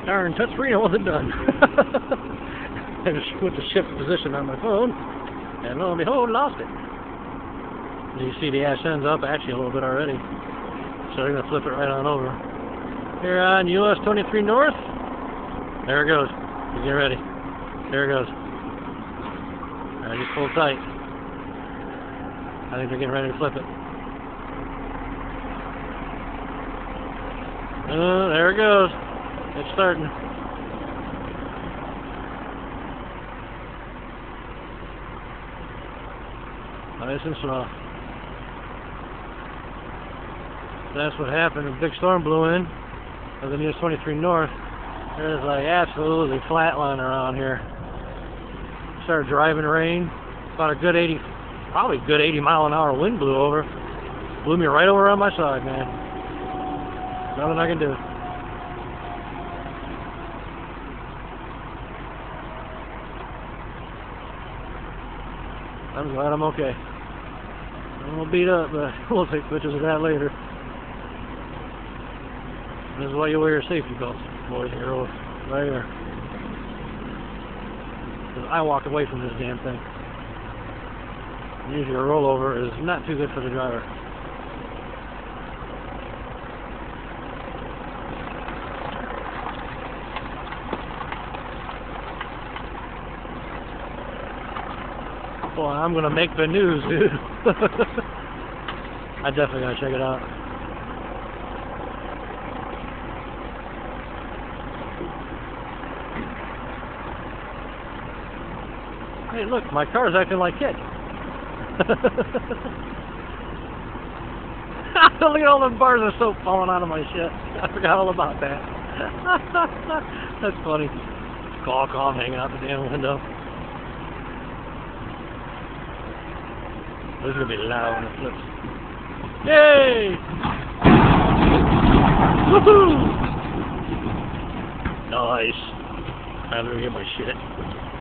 Darn, touchscreen, I wasn't done. I just went to shift position on my phone, and lo and behold, lost it. You see the ash ends up actually a little bit already. So I'm going to flip it right on over. Here on US 23 North. There it goes. Get ready. There it goes. Alright, just hold tight. I think they're getting ready to flip it. There it goes. It's starting. Nice and slow. That's what happened. A big storm blew in of the US 23 North. There's like absolutely flatline around here. Started driving rain. About a good 80, probably good 80 mile an hour wind blew over. Blew me right over on my side, man. Nothing I can do. I'm glad I'm okay. I'm a little beat up, but we'll take pictures of that later. This is why you wear your safety belts, boys and girls, right here. Because I walked away from this damn thing. Usually a rollover is not too good for the driver. Boy, I'm gonna make the news, dude. I definitely gotta check it out. Hey, look, my car's acting like it. Look at all the bars of soap falling out of my shit. I forgot all about that. That's funny. Qualcomm hanging out the damn window. This is gonna be loud when it flips. Yay! Woohoo! Nice. I'm gonna get my shit.